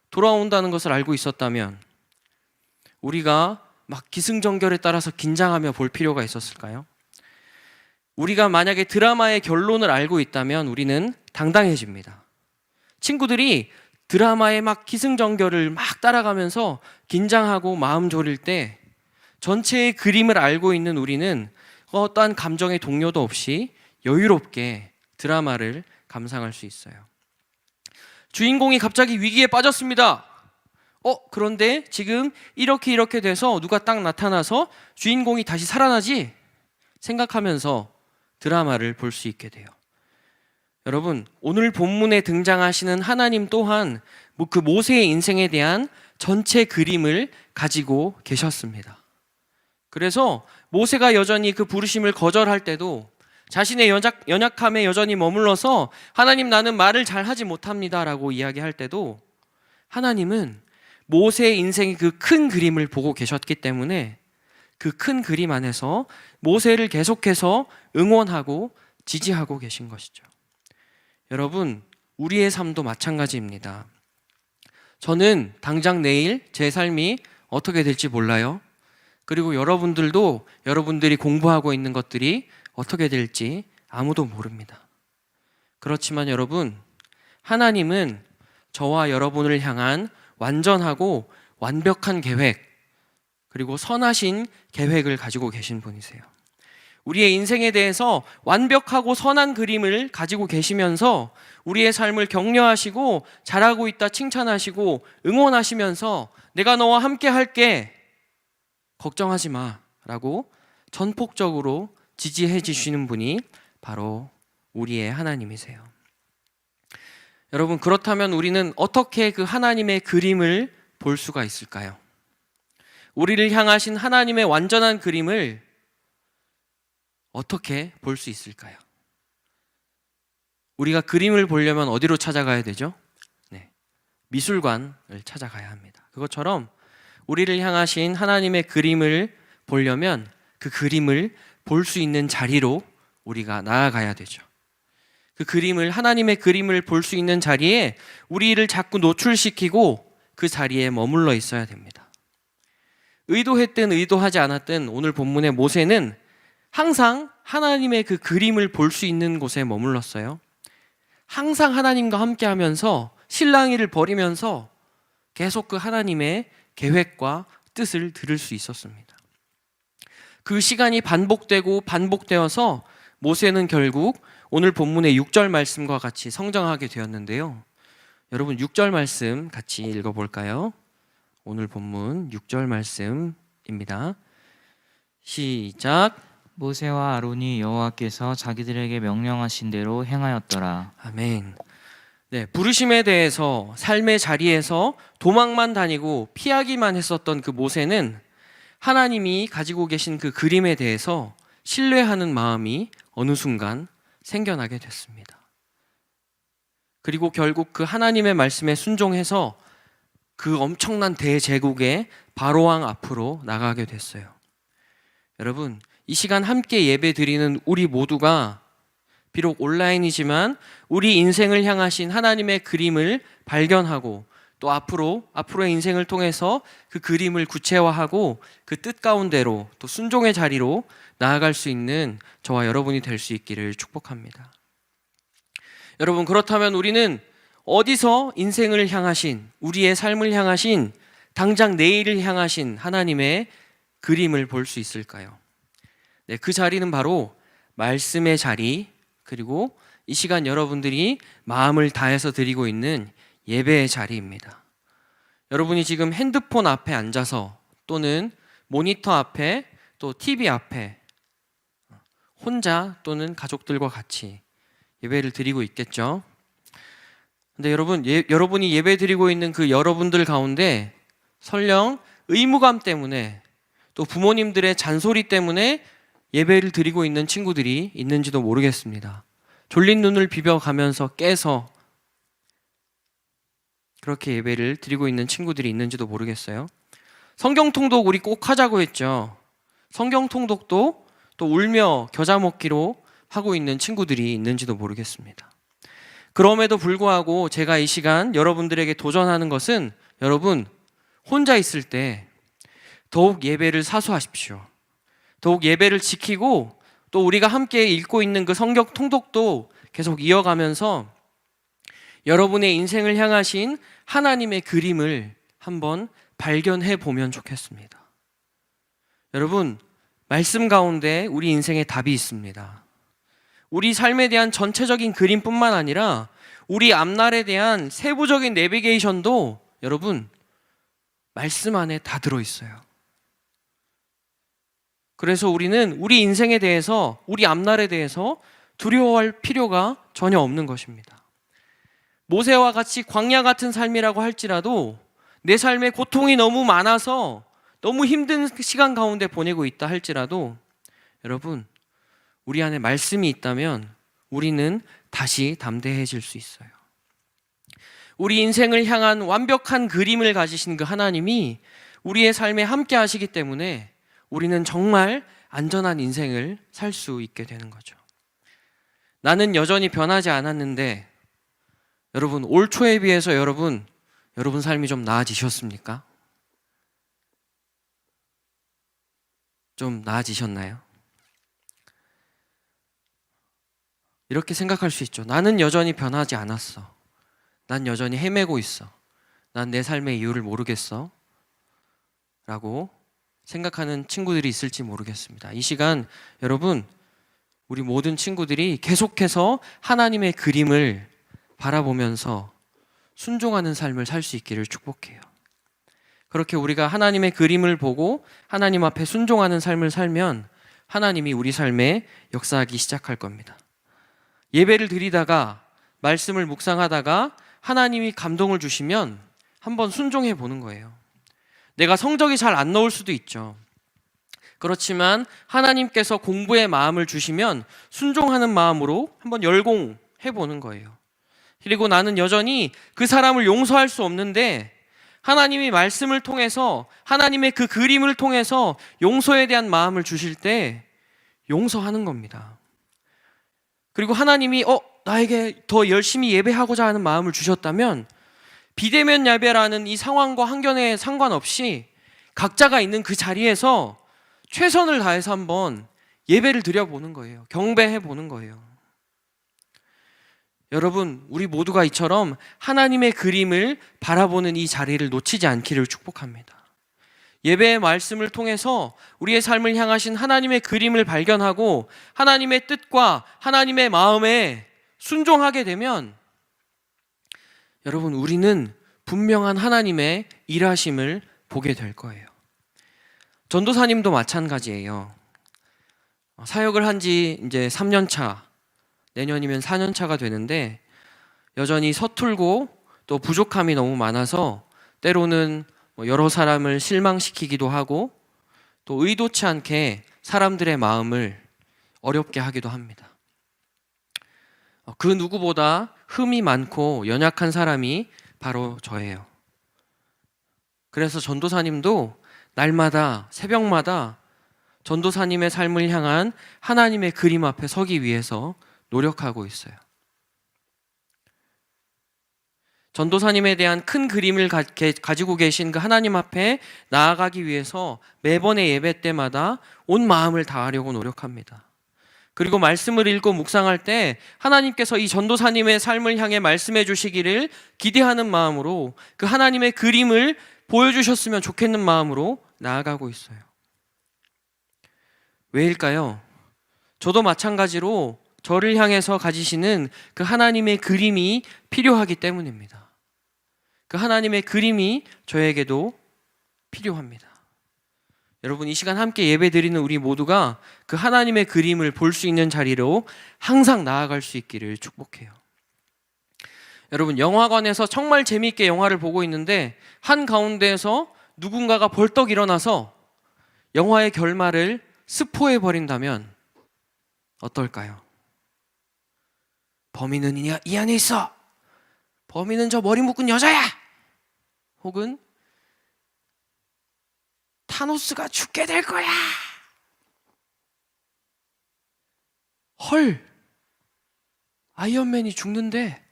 돌아온다는 것을 알고 있었다면 우리가 막 기승전결에 따라서 긴장하며 볼 필요가 있었을까요? 우리가 만약에 드라마의 결론을 알고 있다면 우리는 당당해집니다. 친구들이 드라마의 막 기승전결을 막 따라가면서 긴장하고 마음 졸일 때 전체의 그림을 알고 있는 우리는 어떠한 감정의 동요도 없이 여유롭게 드라마를 감상할 수 있어요. 주인공이 갑자기 위기에 빠졌습니다. 그런데 지금 이렇게 돼서 누가 딱 나타나서 주인공이 다시 살아나지? 생각하면서 드라마를 볼 수 있게 돼요. 여러분, 오늘 본문에 등장하시는 하나님 또한 그 모세의 인생에 대한 전체 그림을 가지고 계셨습니다. 그래서 모세가 여전히 그 부르심을 거절할 때도, 자신의 연약함에 여전히 머물러서 하나님, 나는 말을 잘 하지 못합니다 라고 이야기할 때도 하나님은 모세의 인생의 그 큰 그림을 보고 계셨기 때문에 그 큰 그림 안에서 모세를 계속해서 응원하고 지지하고 계신 것이죠. 여러분, 우리의 삶도 마찬가지입니다. 저는 당장 내일 제 삶이 어떻게 될지 몰라요. 그리고 여러분들도 여러분들이 공부하고 있는 것들이 어떻게 될지 아무도 모릅니다. 그렇지만 여러분, 하나님은 저와 여러분을 향한 완전하고 완벽한 계획, 그리고 선하신 계획을 가지고 계신 분이세요. 우리의 인생에 대해서 완벽하고 선한 그림을 가지고 계시면서 우리의 삶을 격려하시고 잘하고 있다 칭찬하시고 응원하시면서 내가 너와 함께 할게, 걱정하지 마 라고 전폭적으로 지지해 주시는 분이 바로 우리의 하나님이세요. 여러분, 그렇다면 우리는 어떻게 그 하나님의 그림을 볼 수가 있을까요? 우리를 향하신 하나님의 완전한 그림을 어떻게 볼 수 있을까요? 우리가 그림을 보려면 어디로 찾아가야 되죠? 미술관을 찾아가야 합니다. 그것처럼 우리를 향하신 하나님의 그림을 보려면 그 그림을 볼 수 있는 자리로 우리가 나아가야 되죠. 그 그림을, 하나님의 그림을 볼 수 있는 자리에 우리를 자꾸 노출시키고 그 자리에 머물러 있어야 됩니다. 의도했든 의도하지 않았든 오늘 본문의 모세는 항상 하나님의 그 그림을 볼 수 있는 곳에 머물렀어요. 항상 하나님과 함께 하면서 실랑이를 벌이면서 계속 그 하나님의 계획과 뜻을 들을 수 있었습니다. 그 시간이 반복되어서 모세는 결국 오늘 본문의 6절 말씀과 같이 성장하게 되었는데요. 여러분, 6절 말씀 같이 읽어볼까요? 오늘 본문 6절 말씀입니다. 시작. 모세와 아론이 여호와께서 자기들에게 명령하신 대로 행하였더라. 아멘. 부르심에 대해서 삶의 자리에서 도망만 다니고 피하기만 했었던 그 모세는 하나님이 가지고 계신 그 그림에 대해서 신뢰하는 마음이 어느 순간 생겨나게 됐습니다. 그리고 결국 그 하나님의 말씀에 순종해서 그 엄청난 대제국의 바로왕 앞으로 나가게 됐어요. 여러분, 이 시간 함께 예배 드리는 우리 모두가 비록 온라인이지만 우리 인생을 향하신 하나님의 그림을 발견하고 또 앞으로의 인생을 통해서 그 그림을 구체화하고 그 뜻 가운데로 또 순종의 자리로 나아갈 수 있는 저와 여러분이 될 수 있기를 축복합니다. 여러분, 그렇다면 우리는 어디서 인생을 향하신, 우리의 삶을 향하신, 당장 내일을 향하신 하나님의 그림을 볼 수 있을까요? 그 자리는 바로 말씀의 자리, 그리고 이 시간 여러분들이 마음을 다해서 드리고 있는 예배의 자리입니다. 여러분이 지금 핸드폰 앞에 앉아서 또는 모니터 앞에 또 TV 앞에 혼자 또는 가족들과 같이 예배를 드리고 있겠죠. 근데 여러분, 여러분이 예배 드리고 있는 그 여러분들 가운데 설령 의무감 때문에 또 부모님들의 잔소리 때문에 예배를 드리고 있는 친구들이 있는지도 모르겠습니다. 졸린 눈을 비벼가면서 깨서 그렇게 예배를 드리고 있는 친구들이 있는지도 모르겠어요. 성경 통독 우리 꼭 하자고 했죠. 성경 통독도 또 울며 겨자 먹기로 하고 있는 친구들이 있는지도 모르겠습니다. 그럼에도 불구하고 제가 이 시간 여러분들에게 도전하는 것은 여러분 혼자 있을 때 더욱 예배를 사수하십시오. 더욱 예배를 지키고 또 우리가 함께 읽고 있는 그 성경 통독도 계속 이어가면서 여러분의 인생을 향하신 하나님의 그림을 한번 발견해 보면 좋겠습니다. 여러분, 말씀 가운데 우리 인생에 답이 있습니다. 우리 삶에 대한 전체적인 그림뿐만 아니라 우리 앞날에 대한 세부적인 내비게이션도 여러분 말씀 안에 다 들어있어요. 그래서 우리는 우리 인생에 대해서, 우리 앞날에 대해서 두려워할 필요가 전혀 없는 것입니다. 모세와 같이 광야 같은 삶이라고 할지라도 내 삶에 고통이 너무 많아서 너무 힘든 시간 가운데 보내고 있다 할지라도 여러분, 우리 안에 말씀이 있다면 우리는 다시 담대해질 수 있어요. 우리 인생을 향한 완벽한 그림을 가지신 그 하나님이 우리의 삶에 함께 하시기 때문에 우리는 정말 안전한 인생을 살 수 있게 되는 거죠. 나는 여전히 변하지 않았는데 여러분, 올 초에 비해서 여러분 삶이 좀 나아지셨습니까? 좀 나아지셨나요? 이렇게 생각할 수 있죠. 나는 여전히 변하지 않았어. 난 여전히 헤매고 있어. 난 내 삶의 이유를 모르겠어. 라고 생각하는 친구들이 있을지 모르겠습니다. 이 시간 여러분, 우리 모든 친구들이 계속해서 하나님의 그림을 바라보면서 순종하는 삶을 살 수 있기를 축복해요. 그렇게 우리가 하나님의 그림을 보고 하나님 앞에 순종하는 삶을 살면 하나님이 우리 삶에 역사하기 시작할 겁니다. 예배를 드리다가 말씀을 묵상하다가 하나님이 감동을 주시면 한번 순종해 보는 거예요. 내가 성적이 잘 안 나올 수도 있죠. 그렇지만 하나님께서 공부의 마음을 주시면 순종하는 마음으로 한번 열공해 보는 거예요. 그리고 나는 여전히 그 사람을 용서할 수 없는데 하나님이 말씀을 통해서 하나님의 그 그림을 통해서 용서에 대한 마음을 주실 때 용서하는 겁니다. 그리고 하나님이 나에게 더 열심히 예배하고자 하는 마음을 주셨다면 비대면 예배라는 이 상황과 환경에 상관없이 각자가 있는 그 자리에서 최선을 다해서 한번 예배를 드려보는 거예요. 경배해 보는 거예요. 여러분, 우리 모두가 이처럼 하나님의 그림을 바라보는 이 자리를 놓치지 않기를 축복합니다. 예배의 말씀을 통해서 우리의 삶을 향하신 하나님의 그림을 발견하고 하나님의 뜻과 하나님의 마음에 순종하게 되면 여러분, 우리는 분명한 하나님의 일하심을 보게 될 거예요. 전도사님도 마찬가지예요. 사역을 한 지 이제 3년 차, 내년이면 4년 차가 되는데 여전히 서툴고 또 부족함이 너무 많아서 때로는 여러 사람을 실망시키기도 하고 또 의도치 않게 사람들의 마음을 어렵게 하기도 합니다. 그 누구보다 흠이 많고 연약한 사람이 바로 저예요. 그래서 전도사님도 날마다 새벽마다 전도사님의 삶을 향한 하나님의 그림 앞에 서기 위해서 노력하고 있어요. 전도사님에 대한 큰 그림을 가지고 계신 그 하나님 앞에 나아가기 위해서 매번의 예배 때마다 온 마음을 다하려고 노력합니다. 그리고 말씀을 읽고 묵상할 때 하나님께서 이 전도사님의 삶을 향해 말씀해 주시기를 기대하는 마음으로 그 하나님의 그림을 보여주셨으면 좋겠는 마음으로 나아가고 있어요. 왜일까요? 저도 마찬가지로 저를 향해서 가지시는 그 하나님의 그림이 필요하기 때문입니다. 그 하나님의 그림이 저에게도 필요합니다. 여러분 이 시간 함께 예배 드리는 우리 모두가 그 하나님의 그림을 볼 수 있는 자리로 항상 나아갈 수 있기를 축복해요. 여러분 영화관에서 정말 재미있게 영화를 보고 있는데 한가운데에서 누군가가 벌떡 일어나서 영화의 결말을 스포해 버린다면 어떨까요? 범인은 이 안에 있어. 범인은 저 머리 묶은 여자야. 혹은 타노스가 죽게 될 거야. 헐, 아이언맨이 죽는데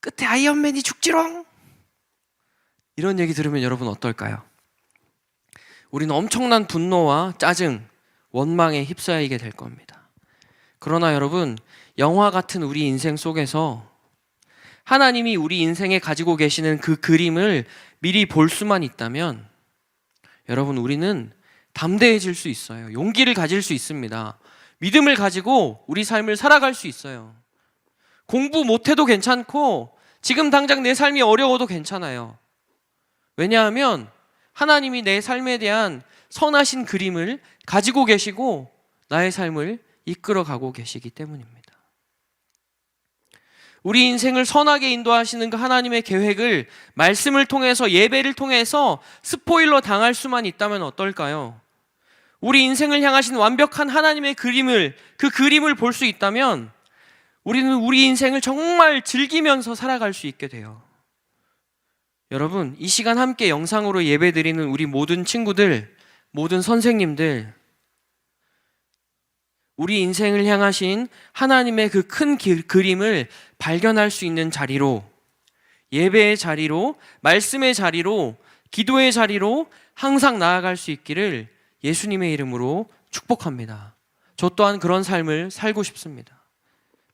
끝에 아이언맨이 죽지롱. 이런 얘기 들으면 여러분 어떨까요? 우리는 엄청난 분노와 짜증, 원망에 휩싸이게 될 겁니다. 그러나 여러분, 영화 같은 우리 인생 속에서 하나님이 우리 인생에 가지고 계시는 그 그림을 미리 볼 수만 있다면 여러분 우리는 담대해질 수 있어요. 용기를 가질 수 있습니다. 믿음을 가지고 우리 삶을 살아갈 수 있어요. 공부 못해도 괜찮고 지금 당장 내 삶이 어려워도 괜찮아요. 왜냐하면 하나님이 내 삶에 대한 선하신 그림을 가지고 계시고 나의 삶을 이끌어가고 계시기 때문입니다. 우리 인생을 선하게 인도하시는 그 하나님의 계획을 말씀을 통해서 예배를 통해서 스포일러 당할 수만 있다면 어떨까요? 우리 인생을 향하신 완벽한 하나님의 그림을 그 그림을 볼 수 있다면 우리는 우리 인생을 정말 즐기면서 살아갈 수 있게 돼요. 여러분 이 시간 함께 영상으로 예배드리는 우리 모든 친구들, 모든 선생님들 우리 인생을 향하신 하나님의 그 큰 그림을 발견할 수 있는 자리로 예배의 자리로 말씀의 자리로 기도의 자리로 항상 나아갈 수 있기를 예수님의 이름으로 축복합니다. 저 또한 그런 삶을 살고 싶습니다.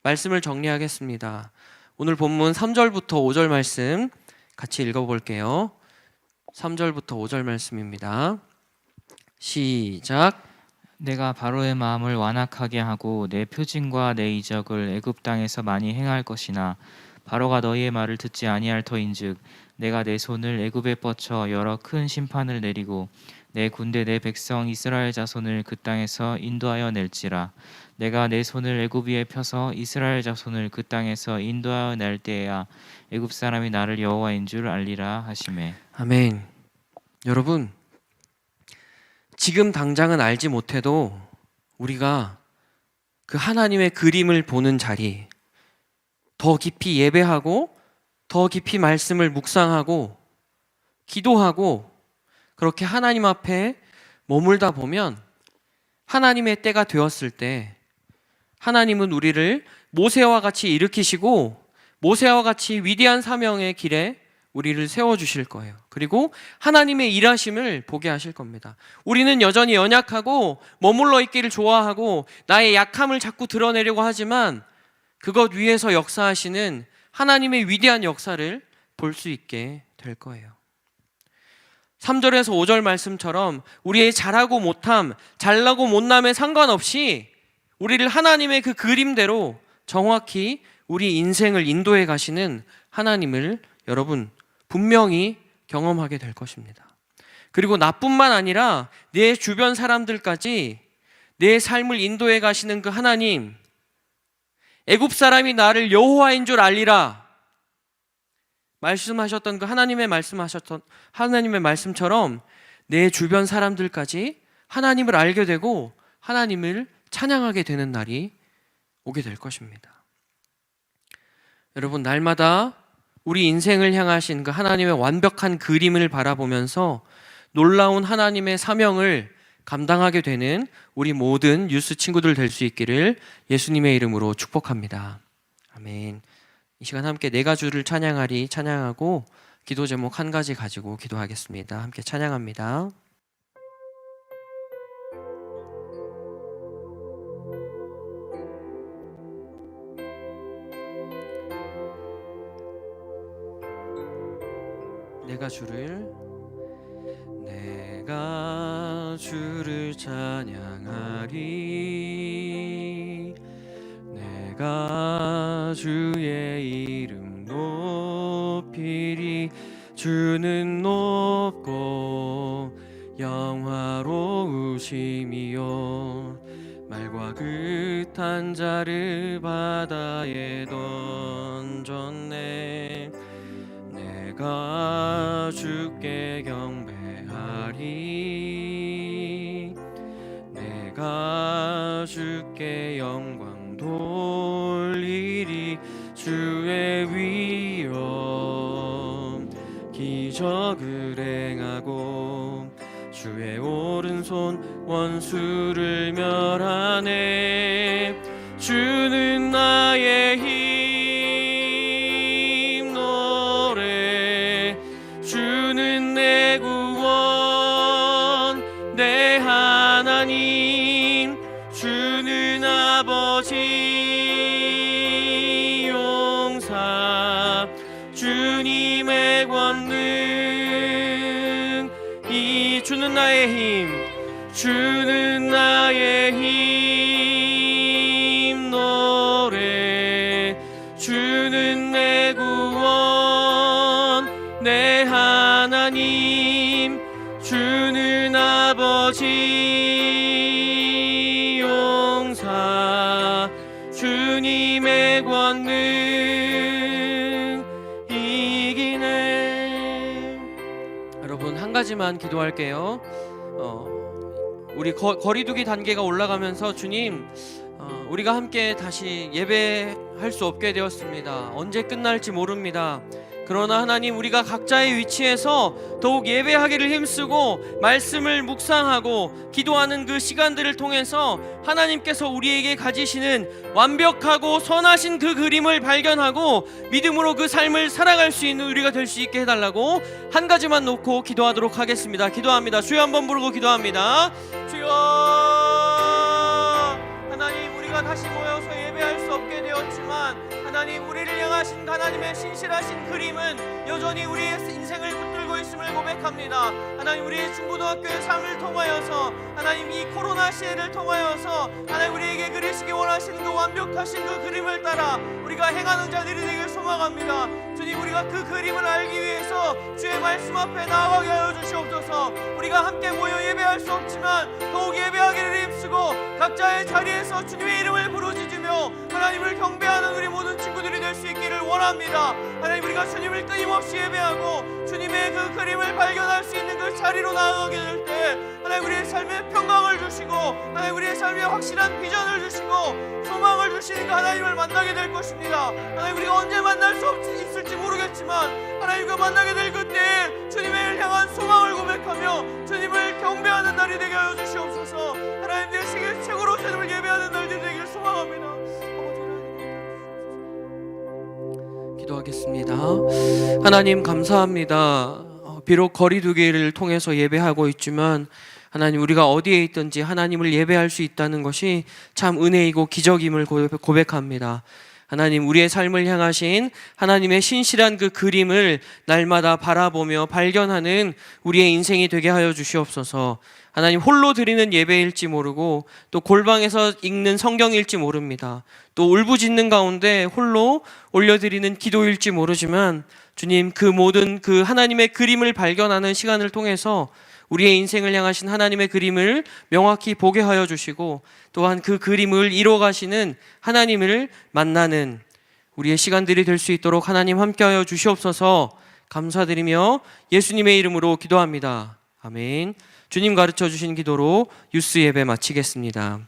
말씀을 정리하겠습니다. 오늘 본문 3절부터 5절 말씀 같이 읽어볼게요. 3절부터 5절 말씀입니다. 시작. 내가 바로의 마음을 완악하게 하고 내 표징과 내 이적을 애굽 땅에서 많이 행할 것이나 바로가 너희의 말을 듣지 아니할 터인즉 내가 내 손을 애굽에 뻗쳐 여러 큰 심판을 내리고 내 군대 내 백성 이스라엘 자손을 그 땅에서 인도하여 낼지라. 내가 내 손을 애굽 위에 펴서 이스라엘 자손을 그 땅에서 인도하여 낼 때에야 애굽 사람이 나를 여호와인 줄 알리라 하시매. 아멘. 여러분 지금 당장은 알지 못해도 우리가 그 하나님의 그림을 보는 자리, 더 깊이 예배하고 더 깊이 말씀을 묵상하고 기도하고 그렇게 하나님 앞에 머물다 보면 하나님의 때가 되었을 때 하나님은 우리를 모세와 같이 일으키시고 모세와 같이 위대한 사명의 길에 우리를 세워주실 거예요. 그리고 하나님의 일하심을 보게 하실 겁니다. 우리는 여전히 연약하고 머물러 있기를 좋아하고 나의 약함을 자꾸 드러내려고 하지만 그것 위에서 역사하시는 하나님의 위대한 역사를 볼 수 있게 될 거예요. 3절에서 5절 말씀처럼 우리의 잘하고 못함, 잘나고 못남에 상관없이 우리를 하나님의 그 그림대로 정확히 우리 인생을 인도해 가시는 하나님을 여러분 분명히 경험하게 될 것입니다. 그리고 나뿐만 아니라 내 주변 사람들까지 내 삶을 인도해 가시는 그 하나님, 애굽 사람이 나를 여호와인 줄 알리라 말씀하셨던 그 하나님의 말씀처럼 내 주변 사람들까지 하나님을 알게 되고 하나님을 찬양하게 되는 날이 오게 될 것입니다. 여러분 날마다 우리 인생을 향하신 그 하나님의 완벽한 그림을 바라보면서 놀라운 하나님의 사명을 감당하게 되는 우리 모든 유스 친구들 될 수 있기를 예수님의 이름으로 축복합니다. 아멘. 이 시간 함께 내가 주를 찬양하리 찬양하고 기도 제목 한 가지 가지고 기도하겠습니다. 함께 찬양합니다. 내가 주를 찬양하리 내가 주의 이름 높이리 주는 높고 영화로우심이요 말과 그탄 자를 바다에 던졌네. 내가 주께 경배하리. 내가 주께 영광 돌리리. 주의 위엄 기적을 행하고 주의 오른손 원수를 멸하네. 주는 나의 힘 노래. 주는 내 구원 내 하나님. 주는 아버지 용사. 주님의 권능. 이 주는 나의 힘. 주는 나의 힘 노래. 주는 내 구원 내 하나님. 주는 아버지 용사. 주님의 권능 이기네. 여러분 한 가지만 기도할게요. 우리 거리두기 단계가 올라가면서 주님, 우리가 함께 다시 예배할 수 없게 되었습니다. 언제 끝날지 모릅니다. 그러나 하나님, 우리가 각자의 위치에서 더욱 예배하기를 힘쓰고 말씀을 묵상하고 기도하는 그 시간들을 통해서 하나님께서 우리에게 가지시는 완벽하고 선하신 그 그림을 발견하고 믿음으로 그 삶을 살아갈 수 있는 우리가 될 수 있게 해달라고 한 가지만 놓고 기도하도록 하겠습니다. 기도합니다. 주여 한번 부르고 기도합니다. 주여, 하나님, 우리가 다시 모여서 예배할 수 없게 되었지만 하나님, 우리를 향하신 하나님의 신실하신 그림은 여전히 우리의 인생을 붙들고 있음을 고백합니다. 하나님, 우리의 중고등학교의 삶을 통하여서 하나님, 이 코로나 시대를 통하여서 하나님, 우리에게 그리시기 원하시는 그 완벽하신 그 그림을 따라 우리가 행하는 자들이 되길 소망합니다. 주님, 우리가 그 그림을 알기 위해서 주의 말씀 앞에 나아가게 하여 주시옵소서. 우리가 함께 모여 예배할 수 없지만 더욱 예배하기를 힘쓰고 각자의 자리에서 주님의 이름을 부르짖으며 하나님을 경배하는 우리 모든 친구들이 될 수 있기를 원합니다. 하나님, 우리가 주님을 끊임없이 예배하고 주님의 그 그림을 발견할 수 있는 그 자리로 나아가게 될 때 하나님, 우리의 삶에 평강을 주시고 하나님, 우리의 삶에 확실한 비전을 주시고 소망을 주시니까 하나님을 만나게 될 것입니다. 하나님, 우리가 언제 만날 수 있을지 모르겠지만 하나님, 그 만나게 될 그때 주님을 향한 소망을 고백하며 주님을 경배하는 날이 되게 하여 주시옵소서. 하나님, 내 시기 최고로 주님을 예배하는 날들이 되길 소망합니다. 기도하겠습니다. 하나님, 감사합니다. 비록 거리두기를 통해서 예배하고 있지만 하나님, 우리가 어디에 있든지 하나님을 예배할 수 있다는 것이 참 은혜이고 기적임을 고백합니다. 하나님, 우리의 삶을 향하신 하나님의 신실한 그 그림을 날마다 바라보며 발견하는 우리의 인생이 되게 하여 주시옵소서. 하나님, 홀로 드리는 예배일지 모르고 또 골방에서 읽는 성경일지 모릅니다. 또 울부짖는 가운데 홀로 올려드리는 기도일지 모르지만 주님, 그 모든 그 하나님의 그림을 발견하는 시간을 통해서 우리의 인생을 향하신 하나님의 그림을 명확히 보게 하여 주시고 또한 그 그림을 이뤄가시는 하나님을 만나는 우리의 시간들이 될 수 있도록 하나님 함께하여 주시옵소서. 감사드리며 예수님의 이름으로 기도합니다. 아멘. 주님 가르쳐 주신 기도로 유스 예배 마치겠습니다.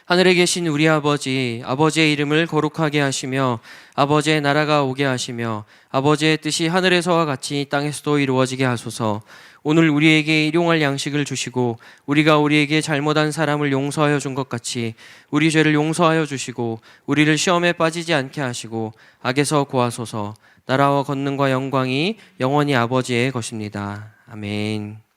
하늘에 계신 우리 아버지, 아버지의 이름을 거룩하게 하시며 아버지의 나라가 오게 하시며 아버지의 뜻이 하늘에서와 같이 땅에서도 이루어지게 하소서. 오늘 우리에게 일용할 양식을 주시고 우리가 우리에게 잘못한 사람을 용서하여 준 것 같이 우리 죄를 용서하여 주시고 우리를 시험에 빠지지 않게 하시고 악에서 구하소서. 나라와 권능과 영광이 영원히 아버지의 것입니다. 아멘.